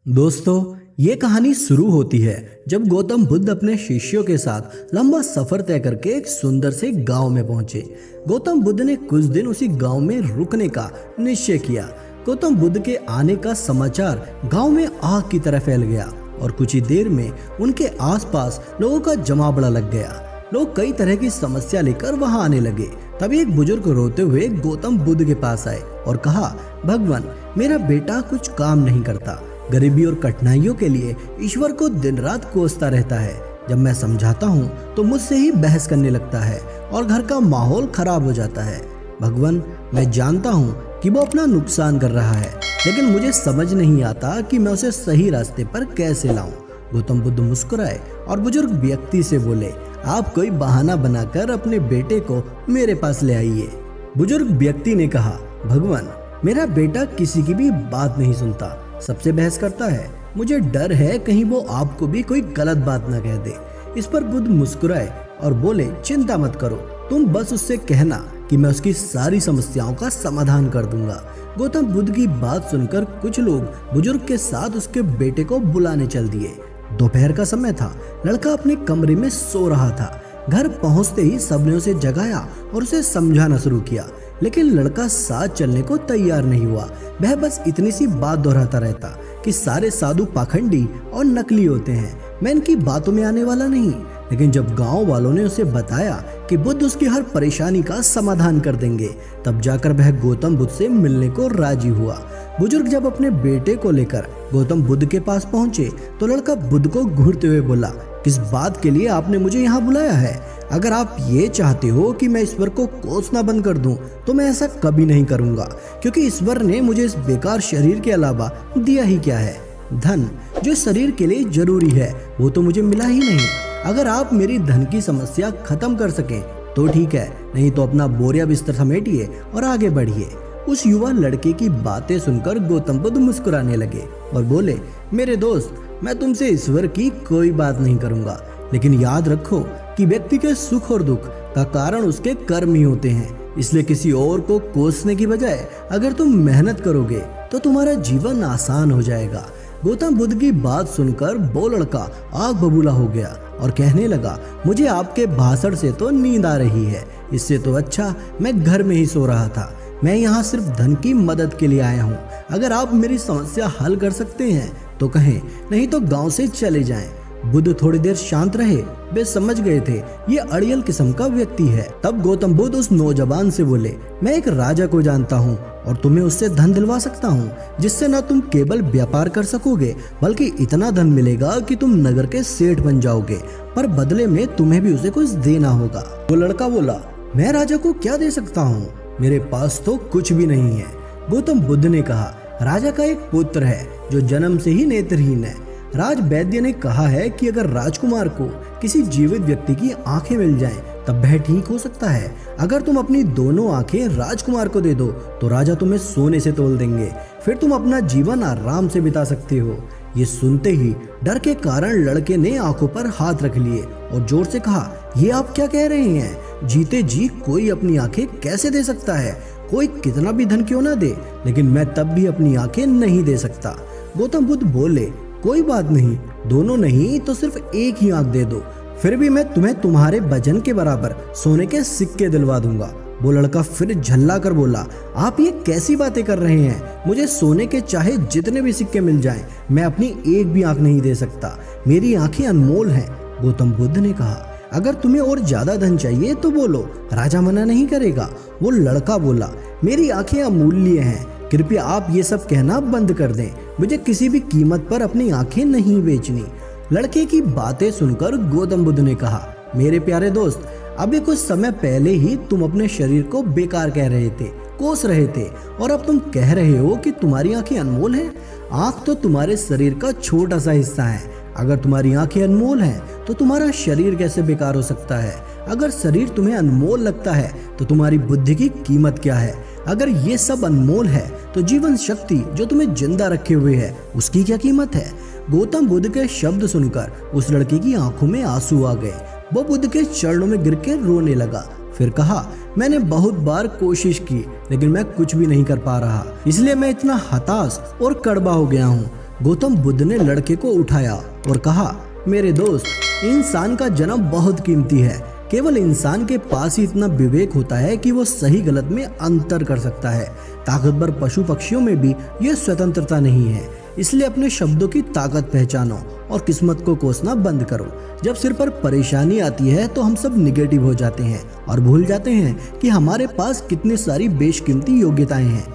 दोस्तों, ये कहानी शुरू होती है जब गौतम बुद्ध अपने शिष्यों के साथ लंबा सफर तय करके एक सुंदर से गांव में पहुंचे। गौतम बुद्ध ने कुछ दिन उसी गांव में रुकने का निश्चय किया। गौतम बुद्ध के आने का समाचार गांव में आग की तरह फैल गया और कुछ ही देर में उनके आसपास लोगों का जमावड़ा लग गया। लोग कई तरह की समस्या लेकर वहां आने लगे। तभी एक बुजुर्ग रोते हुए गौतम बुद्ध के पास आए और कहा, भगवान, मेरा बेटा कुछ काम नहीं करता। गरीबी और कठिनाइयों के लिए ईश्वर को दिन रात कोसता रहता है। जब मैं समझाता हूँ तो मुझसे ही बहस करने लगता है और घर का माहौल खराब हो जाता है। भगवान, मैं जानता हूँ कि वो अपना नुकसान कर रहा है, लेकिन मुझे समझ नहीं आता कि मैं उसे सही रास्ते पर कैसे लाऊं। गौतम बुद्ध मुस्कुराए और बुजुर्ग व्यक्ति से बोले, आप कोई बहाना बनाकर अपने बेटे को मेरे पास ले आइए। बुजुर्ग व्यक्ति ने कहा, भगवान, मेरा बेटा किसी की भी बात नहीं सुनता, सबसे बहस करता है। मुझे डर है कहीं वो आपको भी कोई गलत बात ना कह दे। इस पर बुद्ध मुस्कुराए और बोले, चिंता मत करो, तुम बस उससे कहना कि मैं उसकी सारी समस्याओं का समाधान कर दूंगा। गौतम बुद्ध की बात सुनकर कुछ लोग बुजुर्ग के साथ उसके बेटे को बुलाने चल दिए। दोपहर का समय था। लड़का अपने कमरे में सो रहा था। घर पहुंचते ही सबने उसे जगाया और उसे समझाना शुरू किया, लेकिन लड़का साथ चलने को तैयार नहीं हुआ। वह बस इतनी सी बात दोहराता रहता कि सारे साधु पाखंडी और नकली होते हैं, मैं इनकी बातों में आने वाला नहीं। लेकिन जब गांव वालों ने उसे बताया कि बुद्ध उसकी हर परेशानी का समाधान कर देंगे, तब जाकर वह गौतम बुद्ध से मिलने को राजी हुआ। बुजुर्ग जब अपने बेटे को लेकर गौतम बुद्ध के पास पहुंचे तो लड़का बुद्ध को घूरते हुए बोला, किस बात के लिए आपने मुझे यहाँ बुलाया है? अगर आप ये चाहते हो कि मैं ईश्वर को कोसना बंद कर दूं, तो मैं ऐसा कभी नहीं करूंगा, क्योंकि ईश्वर ने मुझे इस बेकार शरीर के अलावा दिया ही क्या है? धन, जो शरीर के लिए जरूरी है, वो तो मुझे मिला ही नहीं। अगर आप मेरी धन की समस्या खत्म कर सकें तो ठीक है, नहीं तो अपना बोरिया बिस्तर समेटिए और आगे बढ़िए। उस युवा लड़के की बातें सुनकर गौतम बुद्ध मुस्कुराने लगे और बोले, मेरे दोस्त, मैं तुमसे ईश्वर की कोई बात नहीं करूंगा, लेकिन याद रखो कि व्यक्ति के सुख और दुख का कारण उसके कर्म ही होते हैं। इसलिए किसी और को कोसने की बजाय अगर तुम मेहनत करोगे तो तुम्हारा जीवन आसान हो जाएगा। गौतम बुद्ध की बात सुनकर वो लड़का आग बबूला हो गया और कहने लगा, मुझे आपके भाषण से तो नींद आ रही है, इससे तो अच्छा मैं घर में ही सो रहा था। मैं यहाँ सिर्फ धन की मदद के लिए आया हूँ। अगर आप मेरी समस्या हल कर सकते हैं तो कहें, नहीं तो गांव से चले जाएं। बुद्ध थोड़ी देर शांत रहे। वे समझ गए थे ये अड़ियल किस्म का व्यक्ति है। तब गौतम बुद्ध उस नौजवान से बोले, मैं एक राजा को जानता हूँ और तुम्हें उससे धन दिलवा सकता हूँ, जिससे न तुम केवल व्यापार कर सकोगे बल्कि इतना धन मिलेगा कि तुम नगर के सेठ बन जाओगे, पर बदले में तुम्हें भी उसे कुछ देना होगा। वो लड़का बोला, मैं राजा को क्या दे सकता हूँ? मेरे पास तो कुछ भी नहीं है। गौतम बुद्ध ने कहा, राजा का एक पुत्र है जो जन्म से ही नेत्रहीन है। राज वैद्य ने कहा है कि अगर राजकुमार को किसी जीवित व्यक्ति की आंखें मिल जाएं, तब वह ठीक हो सकता है। अगर तुम अपनी दोनों आंखें राजकुमार को दे दो तो राजा तुम्हें सोने से तोल देंगे, फिर तुम अपना जीवन आराम से बिता सकते हो। ये सुनते ही डर के कारण लड़के ने आंखों पर हाथ रख लिए और जोर से कहा, ये आप क्या कह रहे हैं? जीते जी कोई अपनी आंखें कैसे दे सकता है? कोई कितना भी धन क्यों ना दे, लेकिन मैं तब भी अपनी आंखें नहीं दे सकता। गौतम बुद्ध बोले, कोई बात नहीं, दोनों नहीं तो सिर्फ एक ही आंख दे दो, फिर भी मैं तुम्हें तुम्हारे वजन के बराबर सोने के सिक्के दिलवा दूंगा। वो लड़का फिर झल्ला कर बोला, आप ये कैसी बातें कर रहे हैं? मुझे सोने के चाहे जितने भी सिक्के मिल जाएं, मैं अपनी एक भी आंख नहीं दे सकता। मेरी आंखें अनमोल हैं। गौतम बुद्ध ने कहा, अगर तुम्हें और ज्यादा धन चाहिए तो बोलो, राजा मना नहीं करेगा। वो लड़का बोला, मेरी आंखें अमूल्य हैं, कृपया आप ये सब कहना बंद कर दें। मुझे किसी भी कीमत पर अपनी आंखें नहीं बेचनी। लड़के की बातें सुनकर गौतम बुद्ध ने कहा, मेरे प्यारे दोस्त, अभी कुछ समय पहले ही तुम अपने शरीर को बेकार कह रहे थे, कोस रहे थे, और अब तुम कह रहे हो कि तुम्हारी आंखें अनमोल हैं। आंख तो तुम्हारे शरीर का छोटा सा हिस्सा है। अगर तुम्हारी आंखें अनमोल हैं तो तुम्हारा शरीर कैसे बेकार हो सकता है? अगर शरीर तुम्हें अनमोल लगता है तो तुम्हारी बुद्धि की कीमत क्या है? अगर ये सब अनमोल है तो जीवन शक्ति जो तुम्हें जिंदा रखे हुए है, उसकी क्या कीमत है? गौतम बुद्ध के शब्द सुनकर उस लड़के की आंखों में आंसू आ गए। वो बुद्ध के चरणों में गिर के रोने लगा। फिर कहा, मैंने बहुत बार कोशिश की, लेकिन मैं कुछ भी नहीं कर पा रहा, इसलिए मैं इतना हताश और कड़वा हो गया हूँ। गौतम बुद्ध ने लड़के को उठाया और कहा, मेरे दोस्त, इंसान का जन्म बहुत कीमती है। केवल इंसान के पास ही इतना विवेक होता है कि वो सही गलत में अंतर कर सकता है। ताकतवर पशु पक्षियों में भी ये स्वतंत्रता नहीं है। इसलिए अपने शब्दों की ताकत पहचानो और किस्मत को कोसना बंद करो। जब सिर पर परेशानी आती है तो हम सब निगेटिव हो जाते हैं और भूल जाते हैं कि हमारे पास कितनी सारी बेशकीमती योग्यताएं हैं।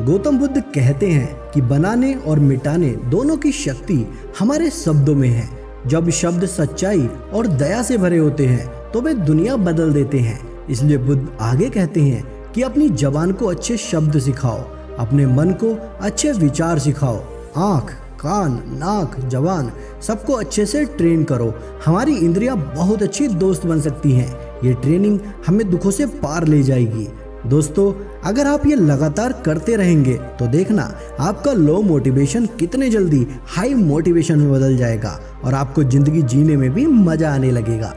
गौतम बुद्ध कहते हैं कि बनाने और मिटाने दोनों की शक्ति हमारे शब्दों में है। जब शब्द सच्चाई और दया से भरे होते हैं तो वे दुनिया बदल देते हैं। इसलिए बुद्ध आगे कहते हैं कि अपनी जबान को अच्छे शब्द सिखाओ, अपने मन को अच्छे विचार सिखाओ, आँख, कान, नाक, जबान सबको अच्छे से ट्रेन करो। हमारी इंद्रियां बहुत अच्छी दोस्त बन सकती हैं। ये ट्रेनिंग हमें दुखों से पार ले जाएगी। दोस्तों, अगर आप ये लगातार करते रहेंगे तो देखना आपका लो मोटिवेशन कितने जल्दी हाई मोटिवेशन में बदल जाएगा और आपको जिंदगी जीने में भी मजा आने लगेगा।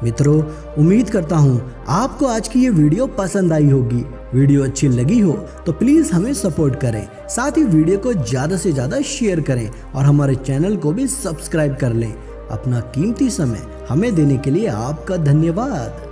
मित्रों, उम्मीद करता हूँ आपको आज की ये वीडियो पसंद आई होगी। वीडियो अच्छी लगी हो तो प्लीज़ हमें सपोर्ट करें, साथ ही वीडियो को ज़्यादा से ज़्यादा शेयर करें और हमारे चैनल को भी सब्सक्राइब कर लें। अपना कीमती समय हमें देने के लिए आपका धन्यवाद।